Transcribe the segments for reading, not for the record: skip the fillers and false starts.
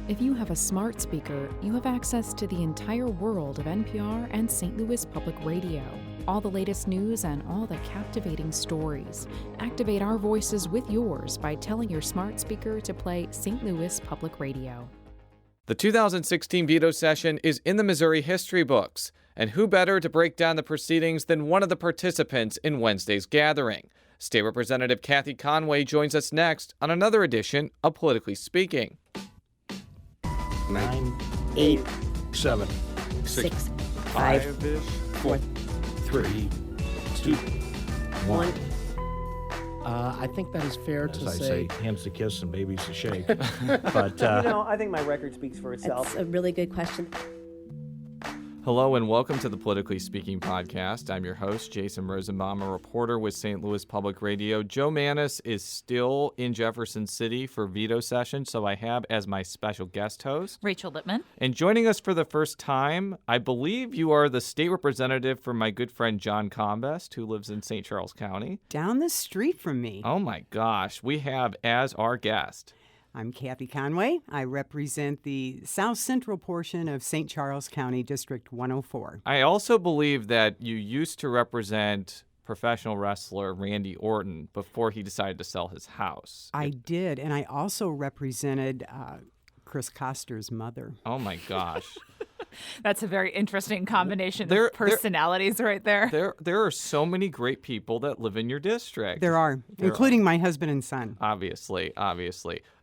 If you have a smart speaker, you have access to the entire world of NPR and St. Louis Public Radio. All the latest news and all the captivating stories. Activate our voices with yours by telling your smart speaker to play St. Louis Public Radio. The 2016 veto session is in the Missouri history books, and who better to break down the proceedings than one of the participants in Wednesday's gathering? State Representative Kathie Conway joins us next on another edition of Politically Speaking. 9, 8, 7, 6, 5, 4, 3, 2, 1. I think that is fair As to I say, hands to kiss and babies to shake. But I think my record speaks for itself. That's a really good question. Hello and welcome to the Politically Speaking podcast. I'm your host, Jason Rosenbaum, a reporter with St. Louis Public Radio. Joe Mannis is still in Jefferson City for veto session, so I have as my special guest host Rachel Lippmann. And joining us for the first time, I believe you are the state representative for my good friend John Combest, who lives in St. Charles County. Down the street from me. Oh my gosh, we have as our guest. I'm Kathie Conway. I represent the south central portion of St. Charles County, District 104. I also believe that you used to represent professional wrestler Randy Orton before he decided to sell his house. I did, and I also represented Chris Koster's mother. Oh my gosh. That's a very interesting combination of personalities right there. There are so many great people that live in your district. There are, including my husband and son. Obviously.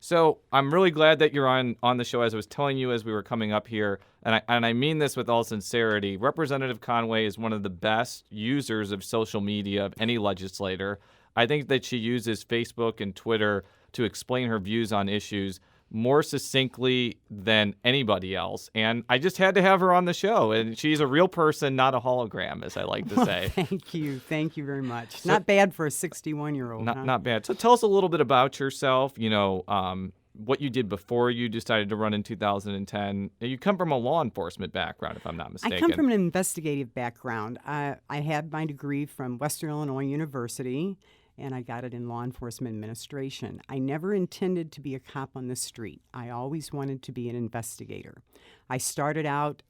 So I'm really glad that you're on the show. As I was telling you as we were coming up here, and I mean this with all sincerity, Representative Conway is one of the best users of social media of any legislator. I think that she uses Facebook and Twitter to explain her views on issues more succinctly than anybody else. And I just had to have her on the show. And she's a real person, not a hologram, as I like to say. Thank you. Thank you very much. So, not bad for a 61-year-old. Not bad. So tell us a little bit about yourself, what you did before you decided to run in 2010. You come from a law enforcement background, if I'm not mistaken. I come from an investigative background. I had my degree from Western Illinois University, and I got it in law enforcement administration. I never intended to be a cop on the street. I always wanted to be an investigator. I started out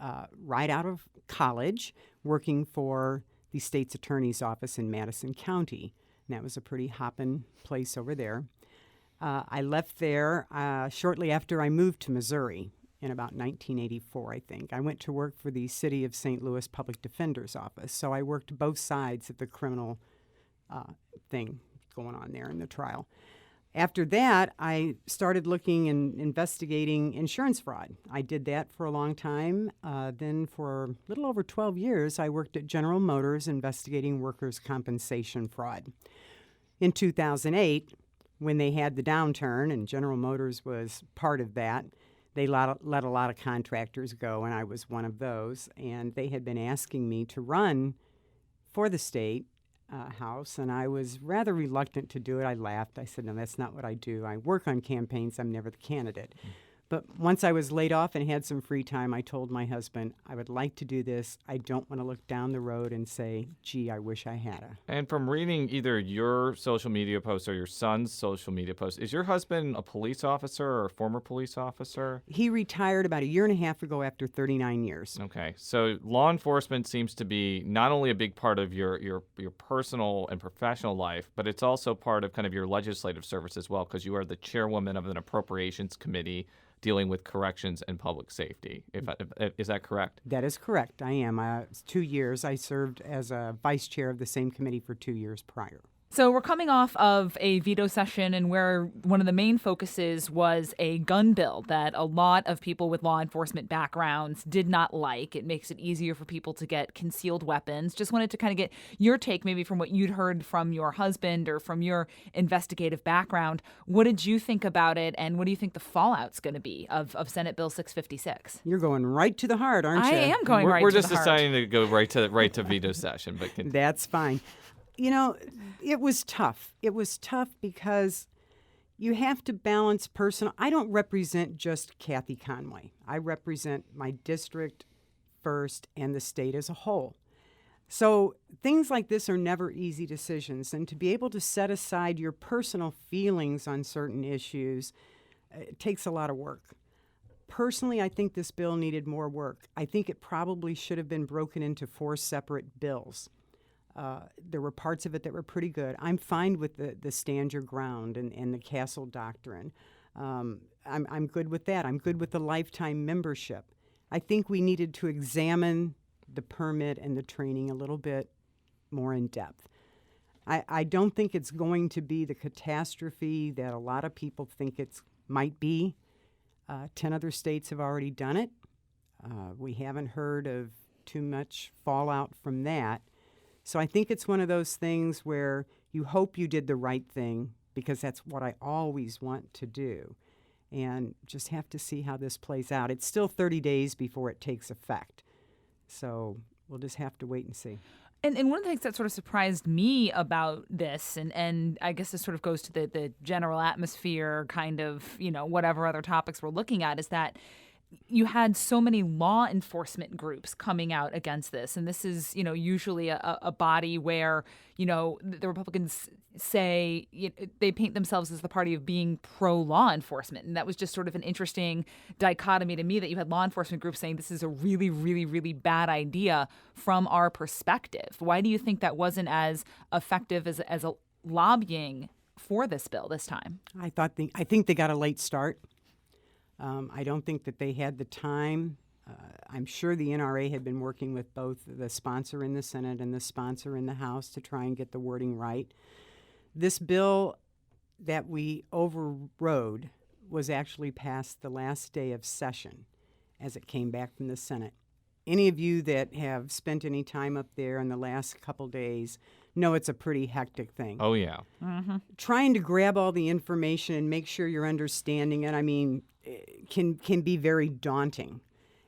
right out of college working for the state's attorney's office in Madison County, and that was a pretty hoppin' place over there. I left there shortly after I moved to Missouri in about 1984, I think. I went to work for the City of St. Louis Public Defender's Office, so I worked both sides of the criminal thing going on there in the trial. After that, I started looking and investigating insurance fraud. I did that for a long time. Then for a little over 12 years, I worked at General Motors investigating workers' compensation fraud. In 2008, when they had the downturn, and General Motors was part of that, they let a lot of contractors go, and I was one of those. And they had been asking me to run for the state house, and I was rather reluctant to do it. I laughed. I said, no, that's not what I do. I work on campaigns. I'm never the candidate. But once I was laid off and had some free time, I told my husband, I would like to do this. I don't want to look down the road and say, gee, I wish I had a. And from reading either your social media posts or your son's social media posts, is your husband a police officer or a former police officer? He retired about a year and a half ago after 39 years. Okay. So law enforcement seems to be not only a big part of your personal and professional life, but it's also part of kind of your legislative service as well, because you are the chairwoman of an appropriations committee dealing with corrections and public safety. Is that correct? That is correct. I am. 2 years. I served as a vice chair of the same committee for 2 years prior. So we're coming off of a veto session and where one of the main focuses was a gun bill that a lot of people with law enforcement backgrounds did not like. It makes it easier for people to get concealed weapons. Just wanted to kind of get your take maybe from what you'd heard from your husband or from your investigative background. What did you think about it, and what do you think the fallout's going to be of Senate Bill 656? You're going right to the heart, aren't you? I am going right to the heart. We're just deciding to go right to veto session. But That's fine. You know, it was tough. It was tough because you have to balance personal. I don't represent just Kathie Conway. I represent my district first and the state as a whole. So things like this are never easy decisions. And to be able to set aside your personal feelings on certain issues, it takes a lot of work. Personally, I think this bill needed more work. I think it probably should have been broken into 4 separate bills. There were parts of it that were pretty good. I'm fine with the stand your ground and the castle doctrine. I'm good with that. I'm good with the lifetime membership. I think we needed to examine the permit and the training a little bit more in depth. I don't think it's going to be the catastrophe that a lot of people think it might be. 10 other states have already done it. We haven't heard of too much fallout from that. So I think it's one of those things where you hope you did the right thing, because that's what I always want to do, and just have to see how this plays out. It's still 30 days before it takes effect, so we'll just have to wait and see. And one of the things that sort of surprised me about this, and I guess this sort of goes to the general atmosphere, kind of, whatever other topics we're looking at, is that you had so many law enforcement groups coming out against this. And this is, usually a body where, the Republicans say they paint themselves as the party of being pro-law enforcement. And that was just sort of an interesting dichotomy to me, that you had law enforcement groups saying this is a really, really, really bad idea from our perspective. Why do you think that wasn't as effective as a lobbying for this bill this time? I think they got a late start. I don't think that they had the time. I'm sure the NRA had been working with both the sponsor in the Senate and the sponsor in the House to try and get the wording right. This bill that we overrode was actually passed the last day of session as it came back from the Senate. Any of you that have spent any time up there in the last couple days know it's a pretty hectic thing. Oh, yeah. Mm-hmm. Trying to grab all the information and make sure you're understanding it, can be very daunting.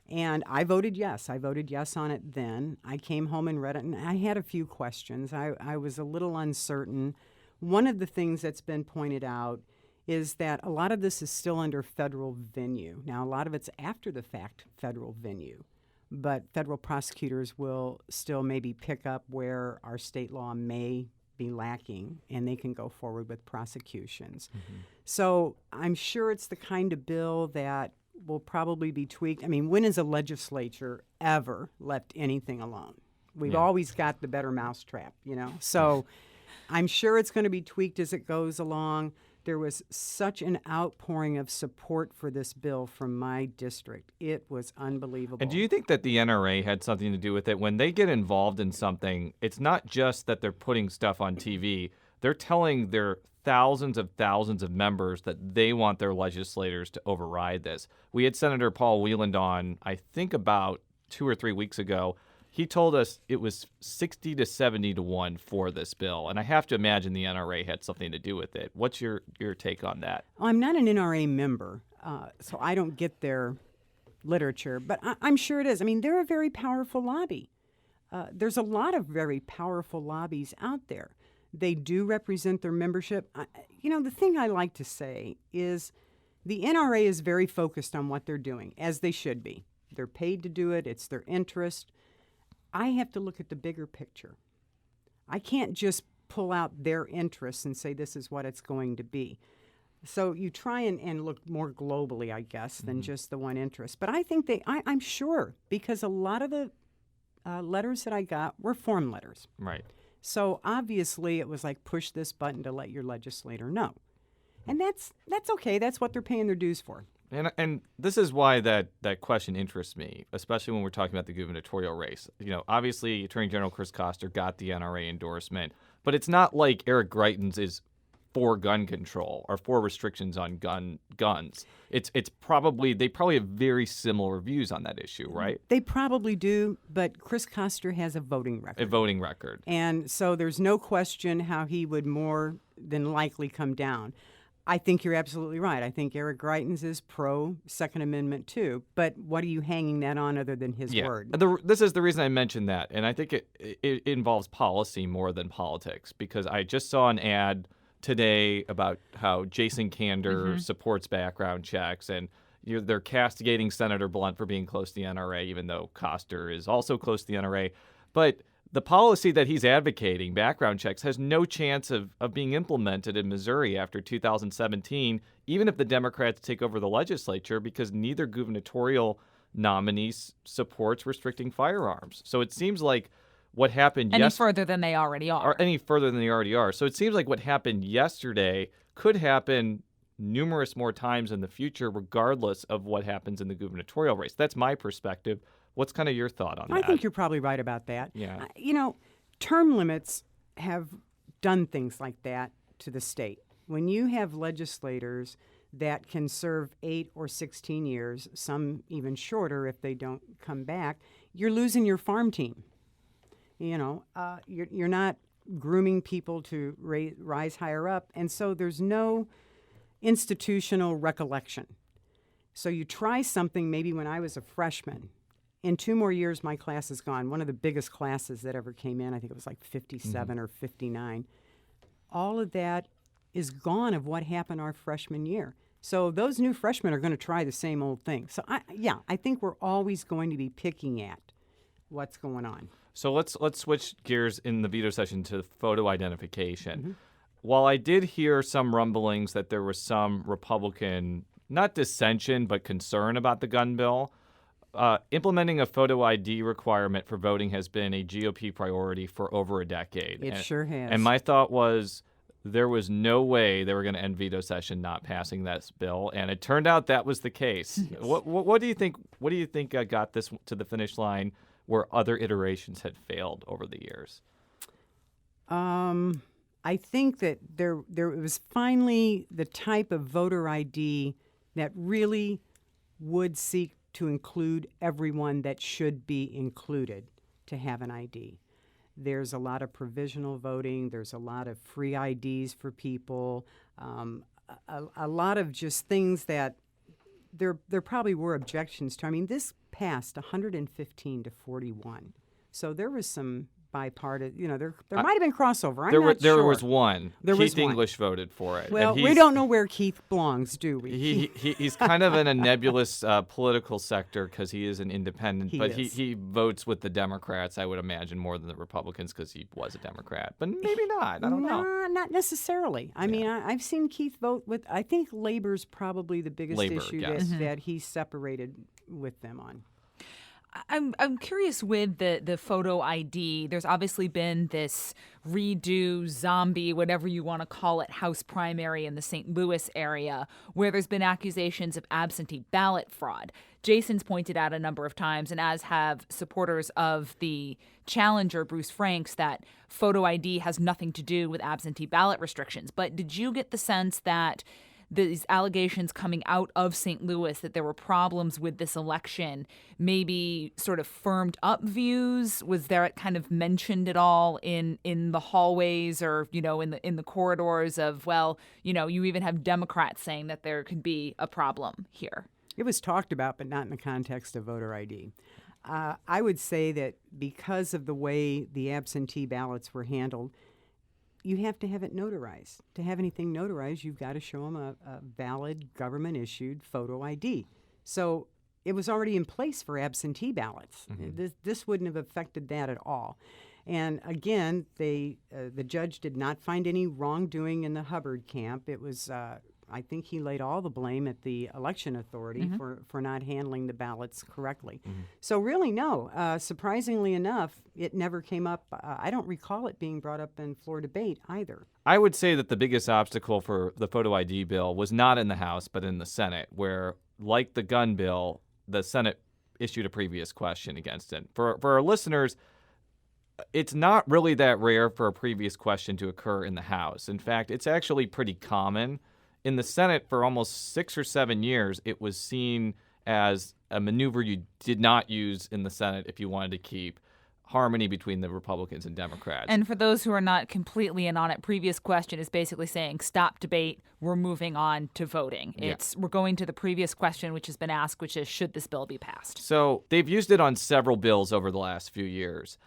And I voted yes. I voted yes on it then. I came home and read it, and I had a few questions. I was a little uncertain. One of the things that's been pointed out is that a lot of this is still under federal venue. Now, a lot of it's after the fact federal venue, but federal prosecutors will still maybe pick up where our state law may be lacking, and they can go forward with prosecutions. Mm-hmm. So I'm sure it's the kind of bill that will probably be tweaked. When has a legislature ever left anything alone? We've always got the better mousetrap, So I'm sure it's going to be tweaked as it goes along. There was such an outpouring of support for this bill from my district. It was unbelievable. And do you think that the NRA had something to do with it? When they get involved in something, it's not just that they're putting stuff on TV. They're telling their thousands of members that they want their legislators to override this. We had Senator Paul Wieland on, I think about 2 or 3 weeks ago. He told us it was 60 to 70 to 1 for this bill. And I have to imagine the NRA had something to do with it. What's your take on that? Well, I'm not an NRA member, so I don't get their literature, but I'm sure it is. They're a very powerful lobby. There's a lot of very powerful lobbies out there. They do represent their membership. The thing I like to say is the NRA is very focused on what they're doing, as they should be. They're paid to do it. It's their interest. I have to look at the bigger picture. I can't just pull out their interests and say this is what it's going to be. So you try and look more globally, I guess, than just the one interest. But I think I'm sure, because a lot of the letters that I got were form letters. Right. So obviously it was like, push this button to let your legislator know. And that's okay. That's what they're paying their dues for. And this is why that question interests me, especially when we're talking about the gubernatorial race. Obviously, Attorney General Chris Koster got the NRA endorsement, but it's not like Eric Greitens is for gun control or for restrictions on guns. It's probably they probably have very similar views on that issue, right? They probably do, but Chris Koster has a voting record. And so there's no question how he would more than likely come down. I think you're absolutely right. I think Eric Greitens is pro-Second Amendment, too. But what are you hanging that on other than his word? This is the reason I mentioned that. And I think it involves policy more than politics, because I just saw an ad today about how Jason Kander supports background checks. And they're castigating Senator Blunt for being close to the NRA, even though Koster is also close to the NRA. But the policy that he's advocating, background checks, has no chance of being implemented in Missouri after 2017, even if the Democrats take over the legislature, because neither gubernatorial nominee supports restricting firearms. So it seems like what happened any further than they already are. Or any further than they already are. So it seems like what happened yesterday could happen numerous more times in the future, regardless of what happens in the gubernatorial race. That's my perspective. What's kind of your thought on that? I think you're probably right about that. Yeah. Term limits have done things like that to the state. When you have legislators that can serve 8 or 16 years, some even shorter if they don't come back, you're losing your farm team. You're not grooming people to rise higher up, and so there's no institutional recollection. So you try something maybe when I was a freshman. In 2 more years, my class is gone. One of the biggest classes that ever came in, I think it was like 57 or 59. All of that is gone of what happened our freshman year. So those new freshmen are going to try the same old thing. So I think we're always going to be picking at what's going on. So let's switch gears in the veto session to photo identification. While I did hear some rumblings that there was some Republican, not dissension, but concern about the gun bill, implementing a photo ID requirement for voting has been a GOP priority for over a decade. It sure has. And my thought was there was no way they were going to end veto session not passing that bill, and it turned out that was the case. Yes. What do you think? What do you think got this to the finish line where other iterations had failed over the years? I think that there was finally the type of voter ID that really would seek to include everyone that should be included to have an ID. There's a lot of provisional voting. There's a lot of free IDs for people. A lot of just things that there probably were objections to. I mean, this passed 115 to 41. So there was some bipartisan, there might have been crossover. I'm not sure. There was one. There was Keith one. English voted for it. Well, and we don't know where Keith belongs, do we? He's kind of in a nebulous political sector because he is an independent, He but is. he votes with the Democrats, I would imagine, more than the Republicans because he was a Democrat. But maybe not. I don't know. Not necessarily. I mean, I've seen Keith vote with, I think Labor's probably the biggest Labor, issue yes. that he's separated with them on. I'm curious with the photo ID. There's obviously been this redo, zombie, whatever you want to call it, House primary in the St. Louis area where there's been accusations of absentee ballot fraud. Jason's pointed out a number of times, and as have supporters of the challenger, Bruce Franks, that photo ID has nothing to do with absentee ballot restrictions. But did you get the sense that these allegations coming out of St. Louis that there were problems with this election maybe sort of firmed up views? Was there kind of mentioned at all in the hallways or, in the corridors of, you even have Democrats saying that there could be a problem here? It was talked about, but not in the context of voter ID. I would say that because of the way the absentee ballots were handled, you have to have it notarized. To have anything notarized, you've got to show them a valid government-issued photo ID. So it was already in place for absentee ballots. Mm-hmm. This wouldn't have affected that at all. And again, the judge did not find any wrongdoing in the Hubbard camp. It was, I think he laid all the blame at the election authority mm-hmm. for not handling the ballots correctly. Mm-hmm. So really, no. Surprisingly enough, it never came up. I don't recall it being brought up in floor debate either. I would say that the biggest obstacle for the photo ID bill was not in the House, but in the Senate, where, like the gun bill, the Senate issued a previous question against it. For our listeners, it's not really that rare for a previous question to occur in the House. In fact, it's actually pretty common. In the Senate, for almost 6 or 7 years, it was seen as a maneuver you did not use in the Senate if you wanted to keep harmony between the Republicans and Democrats. And for those who are not completely in on it, previous question is basically saying stop debate, we're moving on to voting. We're going to the previous question which has been asked, which is should this bill be passed? So they've used it on several bills over the last few years.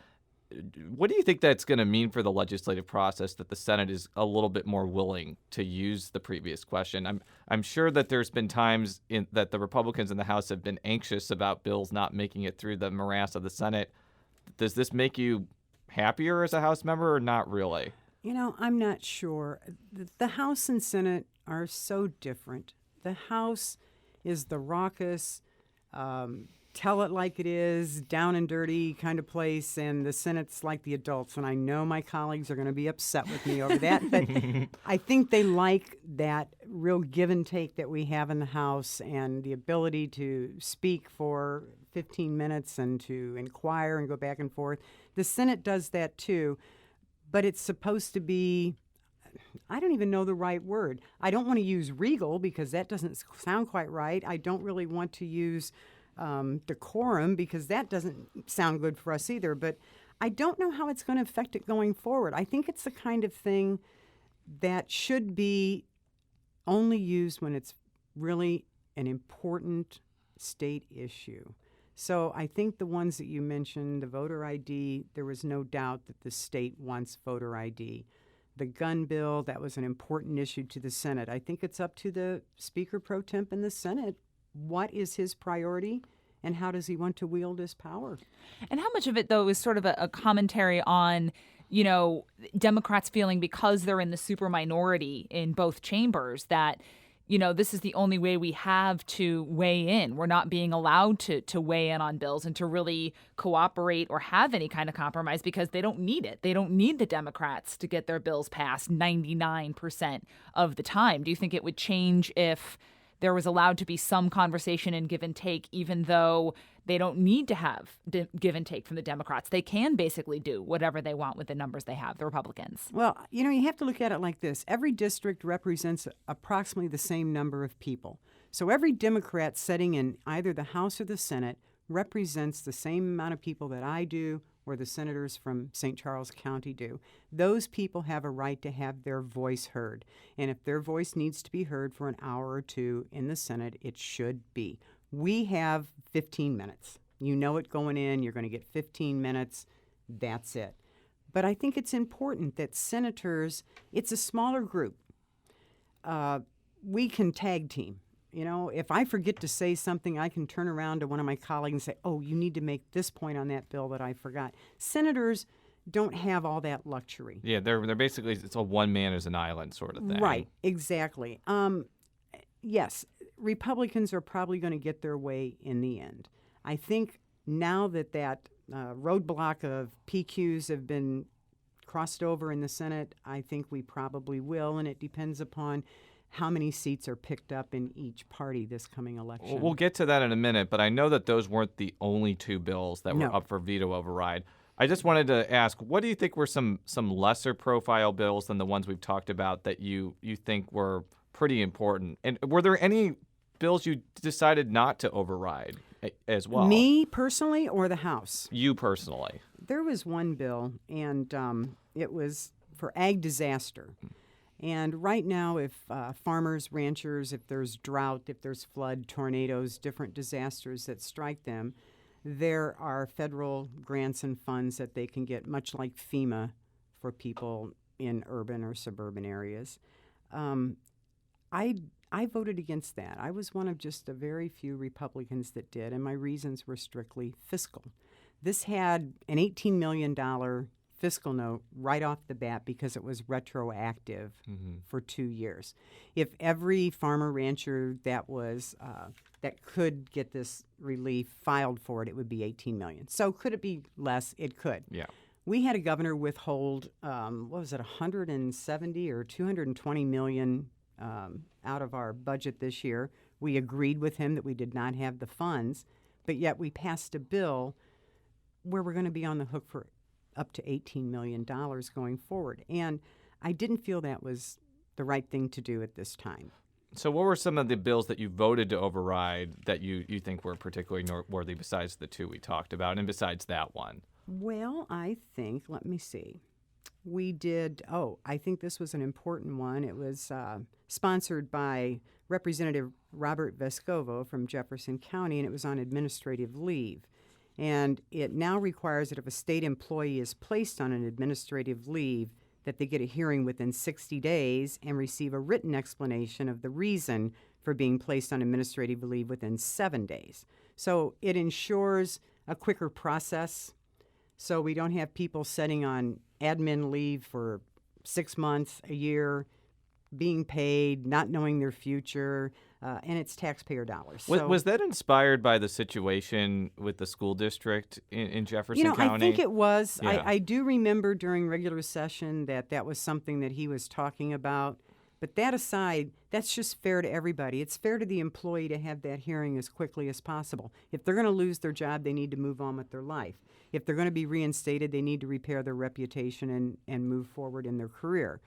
What do you think that's going to mean for the legislative process that the Senate is a little bit more willing to use the previous question? I'm sure that there's been times that the Republicans in the House have been anxious about bills not making it through the morass of the Senate. Does this make you happier as a House member or not really? You know, I'm not sure. The House and Senate are so different. The House is the raucous, tell it like it is, down and dirty kind of place, and the Senate's like the adults. And I know my colleagues are going to be upset with me over that, but I think they like that real give and take that we have in the House and the ability to speak for 15 minutes and to inquire and go back and forth. The Senate does that too, but it's supposed to be, I don't even know the right word. I don't want to use regal because that doesn't sound quite right. I don't really want to use decorum because that doesn't sound good for us either. But I don't know how it's going to affect it going forward. I think it's the kind of thing that should be only used when it's really an important state issue. So I think the ones that you mentioned, the voter ID, there was no doubt that the state wants voter ID. The gun bill, that was an important issue to the Senate. I think it's up to the Speaker pro temp in the Senate. What is his priority and how does he want to wield his power? And how much of it, though, is sort of a commentary on, you know, Democrats feeling because they're in the super minority in both chambers that, you know, this is the only way we have to weigh in. We're not being allowed to weigh in on bills and to really cooperate or have any kind of compromise because they don't need it. They don't need the Democrats to get their bills passed 99% of the time. Do you think it would change if there was allowed to be some conversation and give and take, even though they don't need to have give and take from the Democrats? They can basically do whatever they want with the numbers they have, the Republicans. Well, you know, you have to look at it like this. Every district represents approximately the same number of people. So every Democrat sitting in either the House or the Senate represents the same amount of people that I do or the senators from St. Charles County do. Those people have a right to have their voice heard. And if their voice needs to be heard for an hour or two in the Senate, it should be. We have 15 minutes. You know it going in. You're going to get 15 minutes. That's it. But I think it's important that senators, it's a smaller group. We can tag team. You know, if I forget to say something, I can turn around to one of my colleagues and say, oh, you need to make this point on that bill that I forgot. Senators don't have all that luxury. Yeah, they're basically, it's a one man is an island sort of thing. Right, exactly. Yes, Republicans are probably going to get their way in the end. I think now that roadblock of PQs have been crossed over in the Senate, I think we probably will, and it depends upon how many seats are picked up in each party this coming election. Well, we'll get to that in a minute, but I know that those weren't the only two bills that were up for veto override. I just wanted to ask, what do you think were some lesser profile bills than the ones we've talked about that you think were pretty important? And were there any bills you decided not to override as well? Me personally or the House? You personally. There was one bill, and it was for ag disaster. And right now, if farmers, ranchers, if there's drought, if there's flood, tornadoes, different disasters that strike them, there are federal grants and funds that they can get, much like FEMA for people in urban or suburban areas. I voted against that. I was one of just a very few Republicans that did, and my reasons were strictly fiscal. This had an $18 million fiscal note right off the bat because it was retroactive for 2 years. If every farmer rancher that could get this relief filed for it, it would be $18 million. So could it be less? It could. Yeah. We had a governor withhold, 170 or 220 million out of our budget this year. We agreed with him that we did not have the funds, but yet we passed a bill where we're going to be on the hook for up to $18 million going forward. And I didn't feel that was the right thing to do at this time. So what were some of the bills that you voted to override that you think were particularly noteworthy besides the two we talked about and besides that one? Well, I think, let me see. We did, I think this was an important one. It was sponsored by Representative Robert Vescovo from Jefferson County, and it was on administrative leave. And it now requires that if a state employee is placed on an administrative leave, that they get a hearing within 60 days and receive a written explanation of the reason for being placed on administrative leave within 7 days. So it ensures a quicker process So we don't have people sitting on admin leave for 6 months, a year, being paid, not knowing their future, and it's taxpayer dollars. Was that inspired by the situation with the school district in Jefferson County? I think it was. Yeah. I do remember during regular session that was something that he was talking about. But that aside, that's just fair to everybody. It's fair to the employee to have that hearing as quickly as possible. If they're going to lose their job, they need to move on with their life. If they're going to be reinstated, they need to repair their reputation and move forward in their career.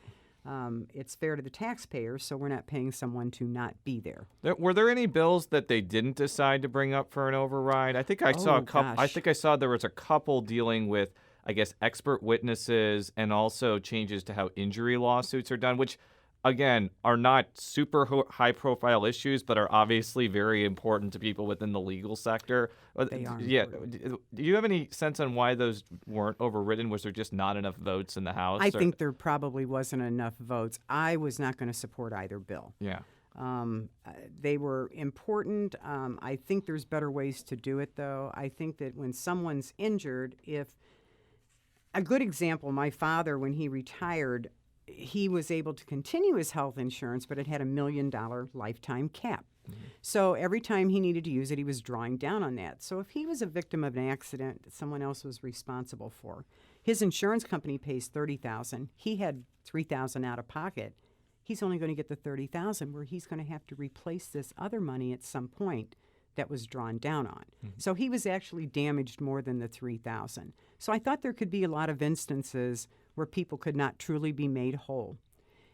It's fair to the taxpayers, so we're not paying someone to not be there. Were there any bills that they didn't decide to bring up for an override? I think I saw a couple. I think I saw there was a couple dealing with, I guess, expert witnesses and also changes to how injury lawsuits are done, which, again, are not super high-profile issues, but are obviously very important to people within the legal sector. They are. Yeah. Do you have any sense on why those weren't overridden? Was there just not enough votes in the House? I think there probably wasn't enough votes. I was not going to support either bill. Yeah. They were important. I think there's better ways to do it, though. I think that when someone's injured, a good example, my father, when he retired, he was able to continue his health insurance, but it had $1 million lifetime cap. Mm-hmm. So every time he needed to use it, he was drawing down on that. So if he was a victim of an accident that someone else was responsible for, his insurance company pays $30,000. He had $3,000 out of pocket. He's only going to get the $30,000, where he's going to have to replace this other money at some point that was drawn down on. Mm-hmm. So he was actually damaged more than the $3,000. So I thought there could be a lot of instances where people could not truly be made whole.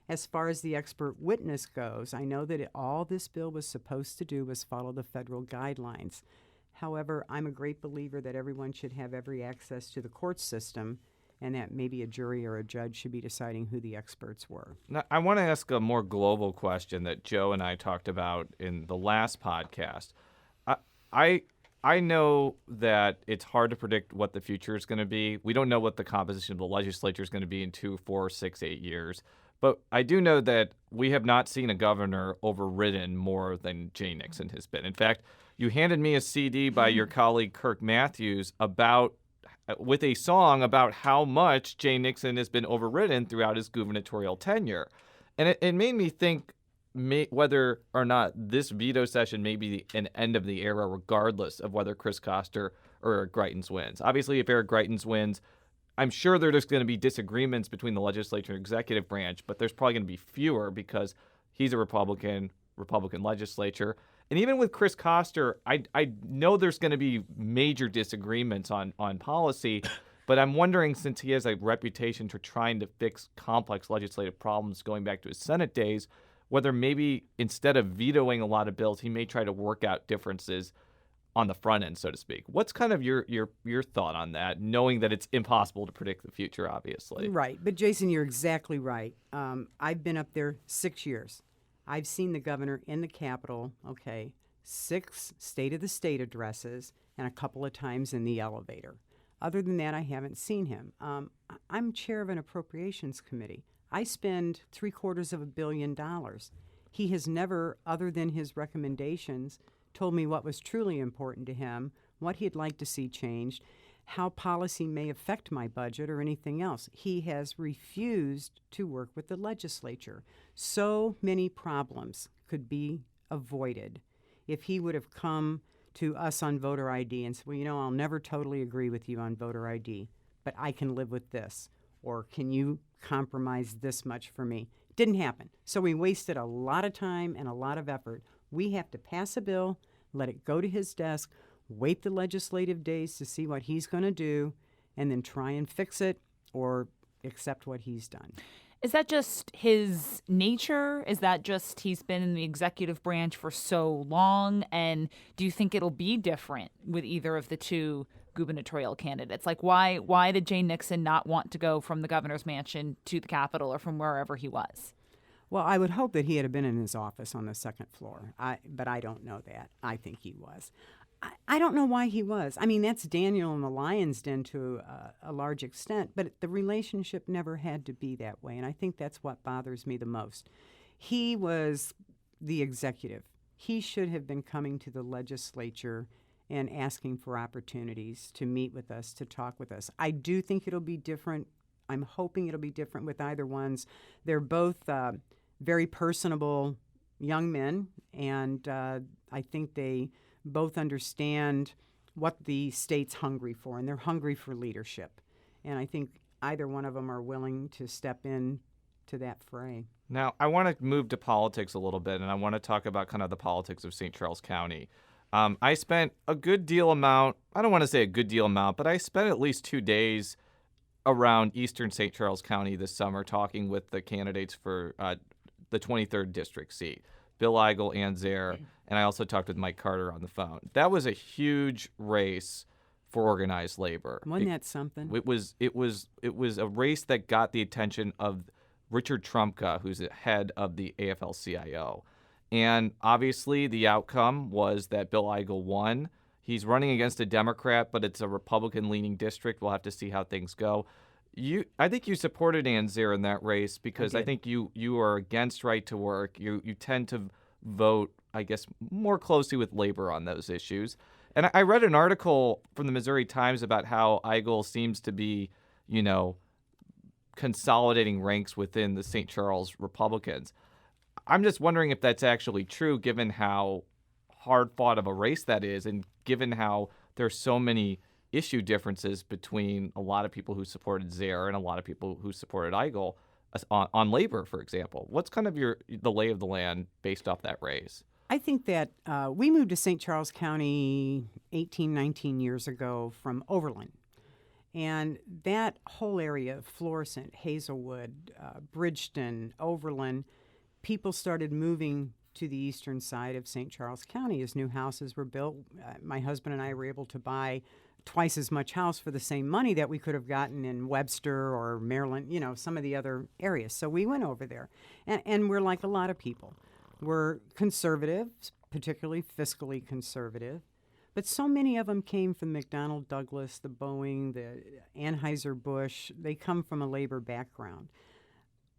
As far as the expert witness goes, I know that all this bill was supposed to do was follow the federal guidelines. However, I'm a great believer that everyone should have every access to the court system, and that maybe a jury or a judge should be deciding who the experts were. Now, I want to ask a more global question that Joe and I talked about in the last podcast. I know that it's hard to predict what the future is going to be. We don't know what the composition of the legislature is going to be in 2, 4, 6, 8 years. But I do know that we have not seen a governor overridden more than Jay Nixon has been. In fact, you handed me a CD by your colleague Kirk Matthews with a song about how much Jay Nixon has been overridden throughout his gubernatorial tenure. And it made me think whether or not this veto session may be an end of the era, regardless of whether Chris Koster or Eric Greitens wins. Obviously, if Eric Greitens wins, I'm sure there's going to be disagreements between the legislature and executive branch, but there's probably going to be fewer because he's a Republican legislature. And even with Chris Koster, I know there's going to be major disagreements on policy, but I'm wondering, since he has a reputation for trying to fix complex legislative problems going back to his Senate days, whether maybe instead of vetoing a lot of bills, he may try to work out differences on the front end, so to speak. What's kind of your thought on that, knowing that it's impossible to predict the future, obviously? Right. But, Jason, you're exactly right. I've been up there 6 years. I've seen the governor in the Capitol, 6 State of the State addresses, and a couple of times in the elevator. Other than that, I haven't seen him. I'm chair of an appropriations committee. I spend $750 million. He has never, other than his recommendations, told me what was truly important to him, what he'd like to see changed, how policy may affect my budget or anything else. He has refused to work with the legislature. So many problems could be avoided if he would have come to us on voter ID and said, well, I'll never totally agree with you on voter ID, but I can live with this. Or can you compromise this much for me? Didn't happen. So we wasted a lot of time and a lot of effort. We have to pass a bill, let it go to his desk, wait the legislative days to see what he's going to do, and then try and fix it or accept what he's done. Is that just his nature? Is that just he's been in the executive branch for so long? And do you think it'll be different with either of the two gubernatorial candidates? Like, why did Jay Nixon not want to go from the governor's mansion to the Capitol or from wherever he was? Well, I would hope that he had been in his office on the second floor, but I don't know that. I think he was. I don't know why he was. I mean, that's Daniel in the lion's den to a large extent, but the relationship never had to be that way, and I think that's what bothers me the most. He was the executive. He should have been coming to the legislature and asking for opportunities to meet with us, to talk with us. I do think it'll be different. I'm hoping it'll be different with either ones. They're both very personable young men, and I think they both understand what the state's hungry for, and they're hungry for leadership. And I think either one of them are willing to step in to that fray. Now, I want to move to politics a little bit, and I want to talk about kind of the politics of St. Charles County. I spent a good deal amount, I don't want to say a good deal amount, but I spent at least 2 days around eastern St. Charles County this summer talking with the candidates for the 23rd district seat, Bill Eigel and Zare, and I also talked with Mike Carter on the phone. That was a huge race for organized labor. Wasn't that something? It was a race that got the attention of Richard Trumka, who's the head of the AFL-CIO. And obviously the outcome was that Bill Eigel won. He's running against a Democrat, but it's a Republican-leaning district. We'll have to see how things go. I think you supported Ann Zare in that race because I think you are against right to work. You tend to vote, I guess, more closely with labor on those issues. And I read an article from the Missouri Times about how Eigel seems to be, consolidating ranks within the St. Charles Republicans. I'm just wondering if that's actually true, given how hard-fought of a race that is, and given how there's so many issue differences between a lot of people who supported Zare and a lot of people who supported Eigel on labor, for example. What's kind of the lay of the land based off that race? I think that we moved to St. Charles County 18, 19 years ago from Overland. And that whole area, Florissant, Hazelwood, Bridgeton, Overland, people started moving to the eastern side of St. Charles County as new houses were built. My husband and I were able to buy twice as much house for the same money that we could have gotten in Webster or Maryland, some of the other areas. So we went over there. And we're like a lot of people. We're conservative, particularly fiscally conservative. But so many of them came from McDonnell Douglas, the Boeing, the Anheuser-Busch. They come from a labor background.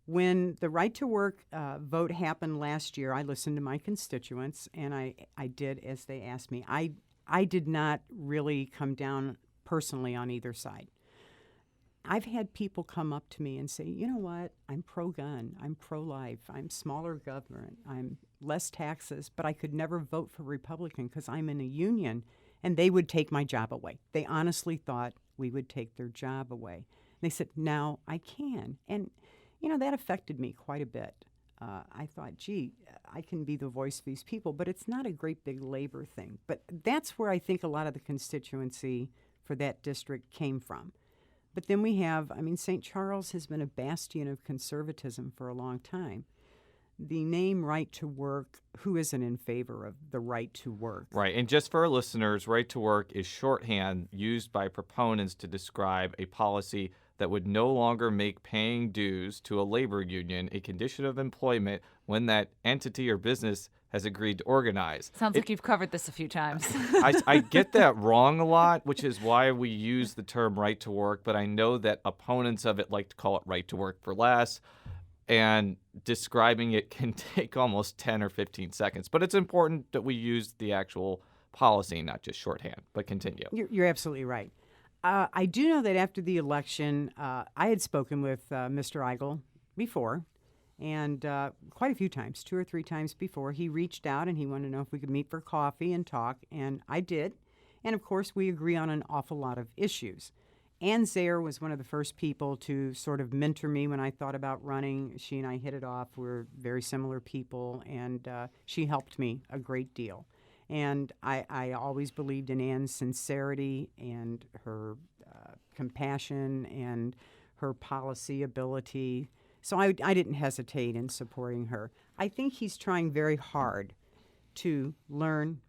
When the right to work vote happened last year, I listened to my constituents, and I did as they asked me. I did not really come down personally on either side. I've had people come up to me and say, you know what, I'm pro-gun, I'm pro-life, I'm smaller government, I'm less taxes, but I could never vote for Republican because I'm in a union, and they would take my job away. They honestly thought we would take their job away. They said, now I can. And, that affected me quite a bit. I thought, gee, I can be the voice of these people, but it's not a great big labor thing. But that's where I think a lot of the constituency for that district came from. But then we have, St. Charles has been a bastion of conservatism for a long time. The name right to work, who isn't in favor of the right to work? Right, and just for our listeners, right to work is shorthand used by proponents to describe a policy that would no longer make paying dues to a labor union a condition of employment when that entity or business has agreed to organize. Sounds like you've covered this a few times. I get that wrong a lot, which is why we use the term right to work, but I know that opponents of it like to call it right to work for less, and describing it can take almost 10 or 15 seconds. But it's important that we use the actual policy, not just shorthand. But continue. You're absolutely right. I do know that after the election, I had spoken with Mr. Eigel before, and quite a few times, 2 or 3 times before. He reached out and he wanted to know if we could meet for coffee and talk, and I did. And of course, we agree on an awful lot of issues. Ann Zare was one of the first people to sort of mentor me when I thought about running. She and I hit it off. We're very similar people, and she helped me a great deal. And I always believed in Ann's sincerity and her compassion and her policy ability. So I didn't hesitate in supporting her. I think he's trying very hard to learn,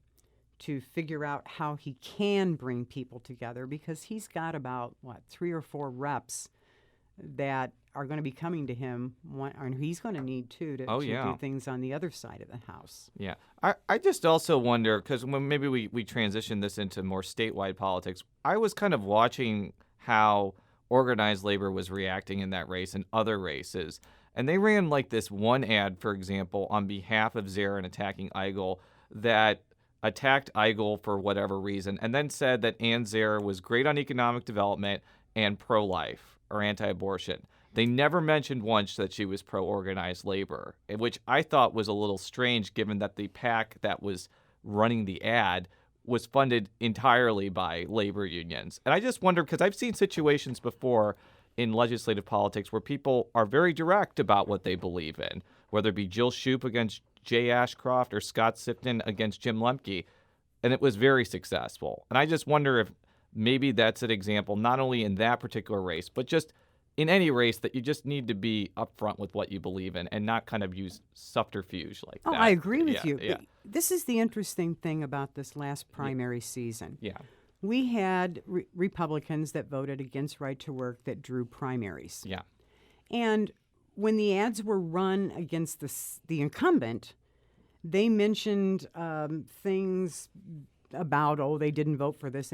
to figure out how he can bring people together, because he's got about, 3 or 4 reps that are going to be coming to him, and he's going to need to do things on the other side of the house. Yeah. I just also wonder, because when maybe we transition this into more statewide politics, I was kind of watching how organized labor was reacting in that race and other races. And they ran like this one ad, for example, on behalf of Zare and attacking Eigel that attacked Eigel for whatever reason, and then said that Ann Zer was great on economic development and pro-life or anti-abortion. They never mentioned once that she was pro-organized labor, which I thought was a little strange given that the PAC that was running the ad was funded entirely by labor unions. And I just wonder, because I've seen situations before in legislative politics where people are very direct about what they believe in, whether it be Jill Shoup against Jay Ashcroft or Scott Sifton against Jim Lemke, and it was very successful. And I just wonder if maybe that's an example, not only in that particular race, but just in any race, that you just need to be upfront with what you believe in and not kind of use subterfuge like that. Oh, I agree with you. Yeah. This is the interesting thing about this last primary season. Yeah. We had Republicans that voted against right to work that drew primaries. Yeah. And when the ads were run against the incumbent, they mentioned things about, they didn't vote for this.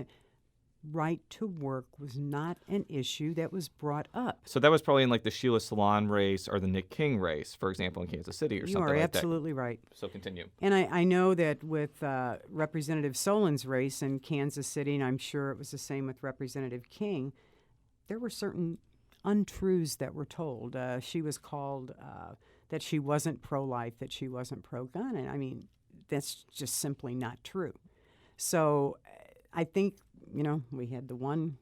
Right to work was not an issue that was brought up. So that was probably in like the Sheila Salon race or the Nick King race, for example, in Kansas City or You something are like that. absolutely right. So continue. And I know that with Representative Solin's race in Kansas City, and I'm sure it was the same with Representative King, there were certain untruths that were told. She was called that she wasn't pro-life, that she wasn't pro-gun. And I mean, that's just simply not true. So I think, we had the one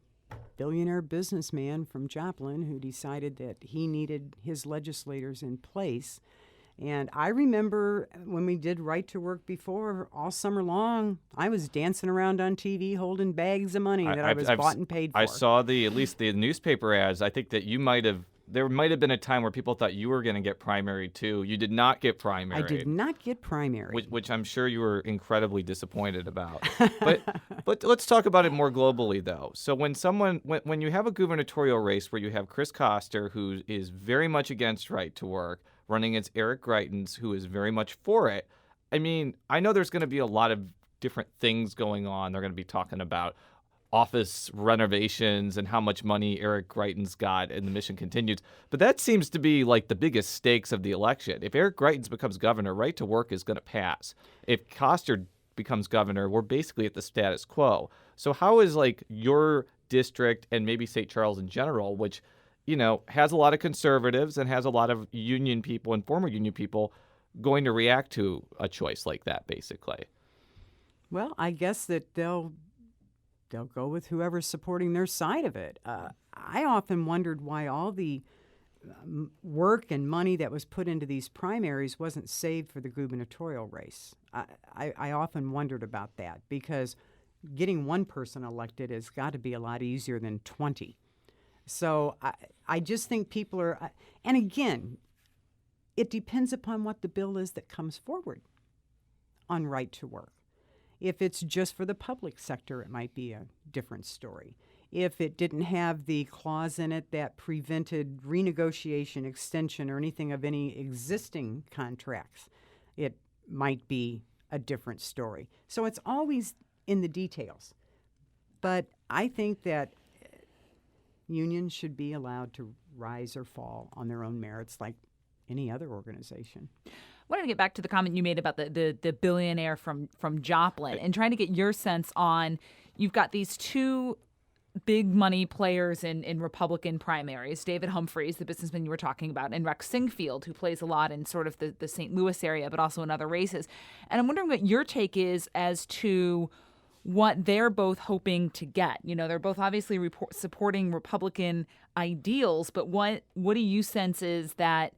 billionaire businessman from Joplin who decided that he needed his legislators in place. And I remember when we did Right to Work before, all summer long, I was dancing around on TV holding bags of money that I was bought and paid for. I saw at least the newspaper ads. I think that there might have been a time where people thought you were going to get primaried too. You did not get primaried. I did not get primaried. Which I'm sure you were incredibly disappointed about. But let's talk about it more globally, though. So when you have a gubernatorial race where you have Chris Koster, who is very much against right to work, running against Eric Greitens, who is very much for it, I mean, I know there's going to be a lot of different things going on. They're going to be talking about office renovations and how much money Eric Greitens got, and the mission continues. But that seems to be like the biggest stakes of the election. If Eric Greitens becomes governor, right to work is going to pass. If Koster becomes governor, we're basically at the status quo. So how is like your district and maybe St. Charles in general, which, has a lot of conservatives and has a lot of union people and former union people, going to react to a choice like that, basically? Well, I guess that they'll go with whoever's supporting their side of it. I often wondered why all the work and money that was put into these primaries wasn't saved for the gubernatorial race. I often wondered about that, because getting one person elected has got to be a lot easier than 20. So I just think people are, and again, it depends upon what the bill is that comes forward on right to work. If it's just for the public sector, it might be a different story. If it didn't have the clause in it that prevented renegotiation, extension, or anything of any existing contracts, it might be a different story. So it's always in the details. But I think that unions should be allowed to rise or fall on their own merits like any other organization. I wanted to get back to the comment you made about the billionaire from Joplin and trying to get your sense on, you've got these two big money players in Republican primaries, David Humphreys, the businessman you were talking about, and Rex Singfield, who plays a lot in sort of the St. Louis area, but also in other races. And I'm wondering what your take is as to what they're both hoping to get. They're both obviously supporting Republican ideals, but what do you sense is that,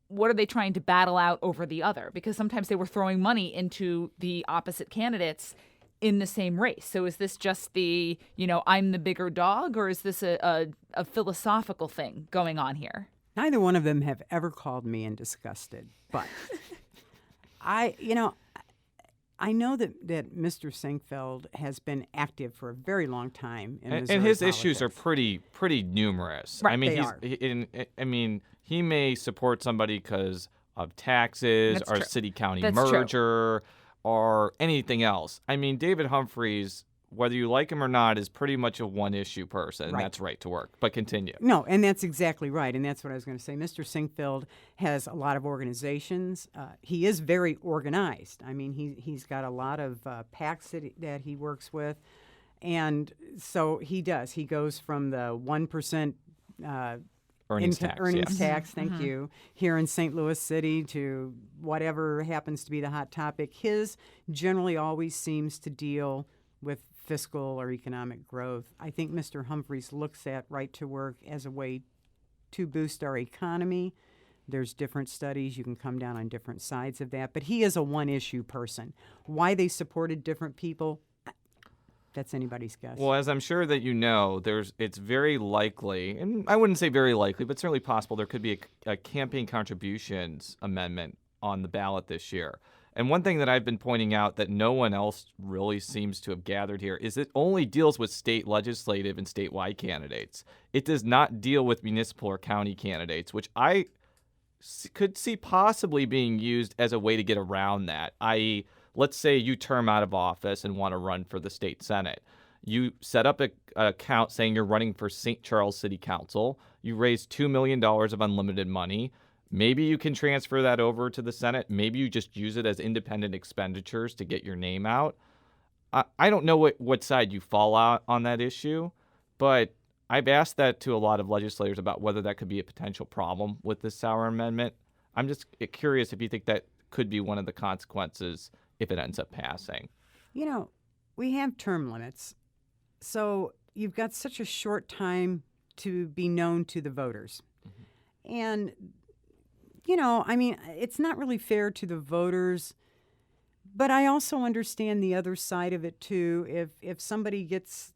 what are they trying to battle out over the other? Because sometimes they were throwing money into the opposite candidates in the same race. So is this just the, I'm the bigger dog, or is this a philosophical thing going on here? Neither one of them have ever called me and disgusted, but I know that Mr. Singfield has been active for a very long time in Missouri and his politics. issues are pretty numerous. Right, I mean, they are. He may support somebody because of taxes That's or true. city-county That's merger or anything else. I mean, David Humphreys whether you like him or not, is pretty much a one-issue person, and Right. that's right to work. But continue. No, and that's exactly right, and that's what I was going to say. Mr. Sinkfeld has a lot of organizations. He is very organized. I mean, he's got a lot of PACs that he works with, and so he does. He goes from the 1% Earnings tax, yes. tax, thank you, here in St. Louis City to whatever happens to be the hot topic. His generally always seems to deal with fiscal or economic growth. I think Mr. Humphreys looks at right to work as a way to boost our economy. There's different studies. You can come down on different sides of that. But he is a one-issue person. Why they supported different people, that's anybody's guess. Well, as I'm sure that you know, it's very likely, and I wouldn't say very likely, but certainly possible there could be a campaign contributions amendment on the ballot this year. And one thing that I've been pointing out that no one else really seems to have gathered here is it only deals with state legislative and statewide candidates. It does not deal with municipal or county candidates, which I could see possibly being used as a way to get around that, i.e., let's say you term out of office and want to run for the state senate. You set up an account saying you're running for St. Charles City Council. You raise $2 million of unlimited money. Maybe you can transfer that over to the Senate. Maybe you just use it as independent expenditures to get your name out. I don't know what side you fall out on that issue, but I've asked that to a lot of legislators about whether that could be a potential problem with this Sauer amendment. I'm just curious if you think that could be one of the consequences if it ends up passing. You know, we have term limits, so you've got such a short time to be known to the voters. Mm-hmm. And, you know, I mean, it's not really fair to the voters, but I also understand the other side of it, too. If somebody gets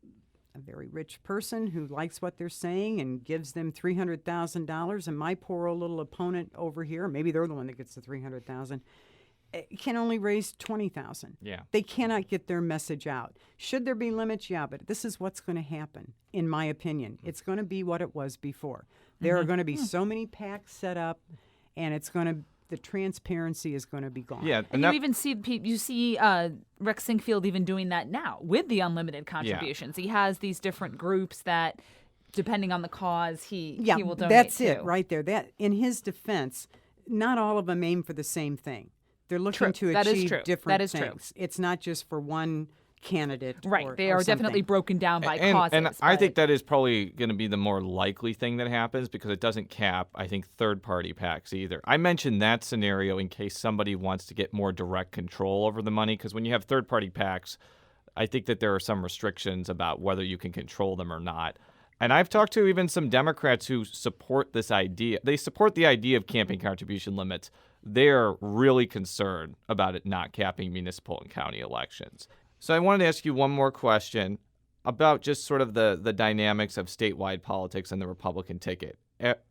a very rich person who likes what they're saying and gives them $300,000, and my poor old little opponent over here, maybe they're the one that gets the $300,000, can only raise $20,000. Yeah. They cannot get their message out. Should there be limits? Yeah, but this is what's going to happen, in my opinion. It's going to be what it was before. There are going to be so many PACs set up, and the transparency is going to be gone. Yeah, and you even see Rex Sinkfield even doing that now with the unlimited contributions. Yeah. He has these different groups that, depending on the cause, he will donate that's to. it right there. That, in his defense, not all of them aim for the same thing. They're looking to achieve different things. True. It's not just for one candidate. Right. They are definitely broken down by causes. And I think that is probably going to be the more likely thing that happens because it doesn't cap, I think, third-party PACs either. I mentioned that scenario in case somebody wants to get more direct control over the money because when you have third-party PACs, I think that there are some restrictions about whether you can control them or not. And I've talked to even some Democrats who support this idea. They support the idea of campaign contribution limits. They're really concerned about it not capping municipal and county elections. So I wanted to ask you one more question about just sort of the dynamics of statewide politics and the Republican ticket.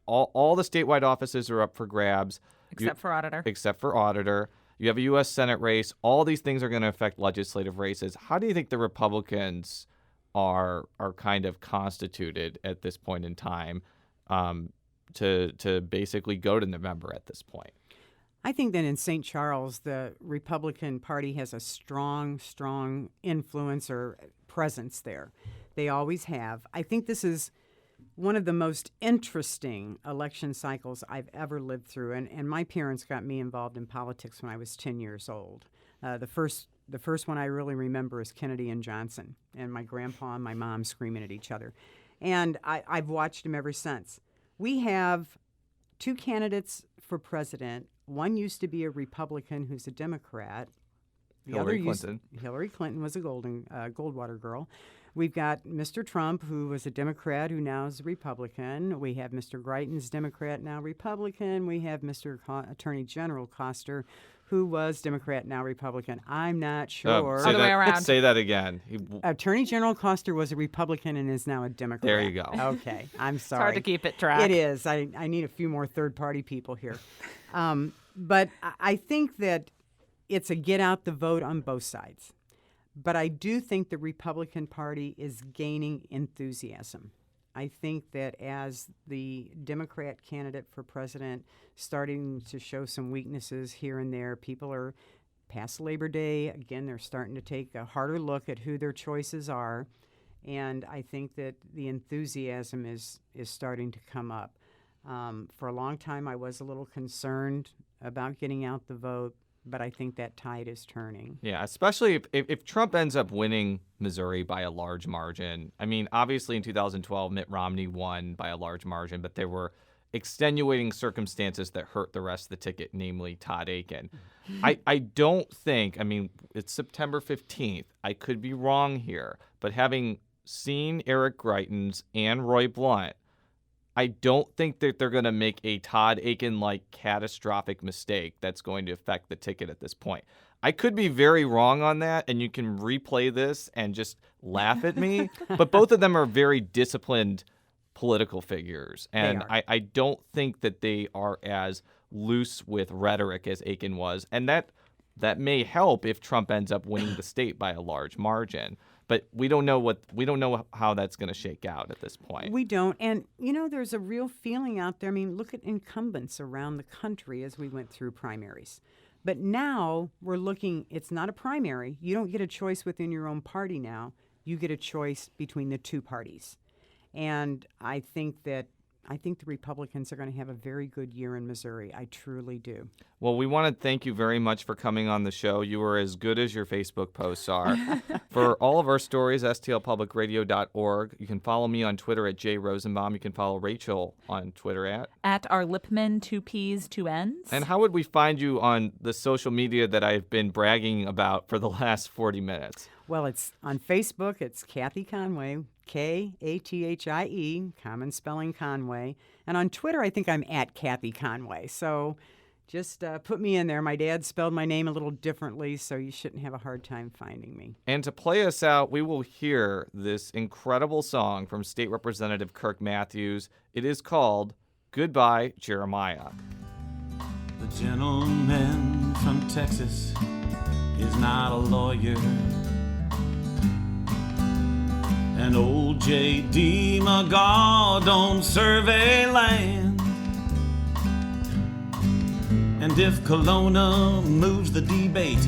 All the statewide offices are up for grabs. Except for auditor. Except for auditor. You have a U.S. Senate race. All these things are going to affect legislative races. How do you think the Republicans are kind of constituted at this point in time to basically go to November at this point? I think that in St. Charles, the Republican Party has a strong influence or presence there. They always have. I think this is one of the most interesting election cycles I've ever lived through. And my parents got me involved in politics when I was 10 years old. The first one I really remember is Kennedy and Johnson, and my grandpa and my mom screaming at each other. And I've watched them ever since. We have two candidates for president. One used to be a Republican who's a Democrat. Hillary Clinton. Hillary Clinton was a Goldwater girl. We've got Mr. Trump, who was a Democrat, who now is a Republican. We have Mr. Greitens, Democrat, now Republican. We have Mr. Attorney General Koster, who was Democrat, now Republican. I'm not sure. Other way around. Say that again. Attorney General Koster was a Republican and is now a Democrat. There you go. Okay, I'm sorry. It's hard to keep it track. It is. I need a few more third-party people here. But I think that it's a get out the vote on both sides. But I do think the Republican Party is gaining enthusiasm. I think that as the Democrat candidate for president starting to show some weaknesses here and there, people are past Labor Day, again, they're starting to take a harder look at who their choices are. And I think that the enthusiasm is starting to come up. For a long time, I was a little concerned about getting out the vote, but I think that tide is turning. Yeah, especially if Trump ends up winning Missouri by a large margin. I mean, obviously in 2012, Mitt Romney won by a large margin, but there were extenuating circumstances that hurt the rest of the ticket, namely Todd Akin. I don't think, I mean, it's September 15th. I could be wrong here, but having seen Eric Greitens and Roy Blunt, I don't think that they're going to make a Todd Akin-like catastrophic mistake that's going to affect the ticket at this point. I could be very wrong on that, and you can replay this and just laugh at me, but both of them are very disciplined political figures, and I don't think that they are as loose with rhetoric as Akin was, and that may help if Trump ends up winning the state by a large margin. But we don't know how that's going to shake out at this point. We don't. And, there's a real feeling out there. I mean, look at incumbents around the country as we went through primaries. But now we're looking, it's not a primary. You don't get a choice within your own party now. You get a choice between the two parties. And I think the Republicans are going to have a very good year in Missouri. I truly do. Well, we want to thank you very much for coming on the show. You were as good as your Facebook posts are. For all of our stories, stlpublicradio.org. You can follow me on Twitter at @Rosenbaum. You can follow Rachel on Twitter at our Lippmann, 2 P's, 2 N's. And how would we find you on the social media that I've been bragging about for the last 40 minutes? Well, it's on Facebook. It's Kathie Conway, Kathie, common spelling Conway. And on Twitter, I think I'm at Kathie Conway. So just put me in there. My dad spelled my name a little differently, so you shouldn't have a hard time finding me. And to play us out, we will hear this incredible song from State Representative Kirk Matthews. It is called Goodbye, Jeremiah. The gentleman from Texas is not a lawyer. And old J.D. McGaw don't survey land. And if Kelowna moves the debate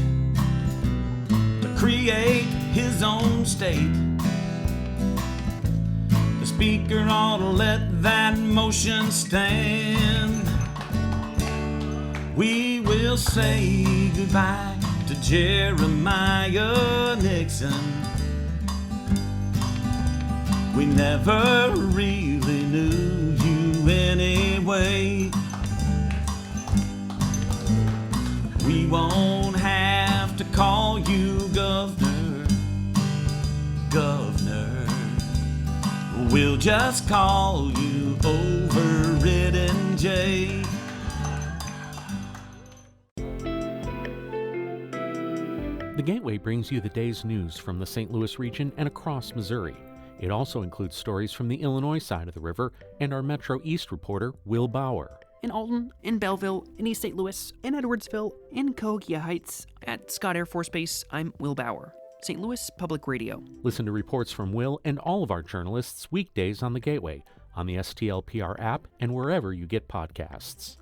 to create his own state, the speaker ought to let that motion stand. We will say goodbye to Jeremiah Nixon. We never really knew you anyway. We won't have to call you governor. We'll just call you Overridden J. The Gateway brings you the day's news from the St. Louis region and across Missouri. It also includes stories from the Illinois side of the river and our Metro East reporter, Will Bauer. In Alton, in Belleville, in East St. Louis, in Edwardsville, in Cahokia Heights, at Scott Air Force Base, I'm Will Bauer. St. Louis Public Radio. Listen to reports from Will and all of our journalists weekdays on the Gateway, on the STLPR app, and wherever you get podcasts.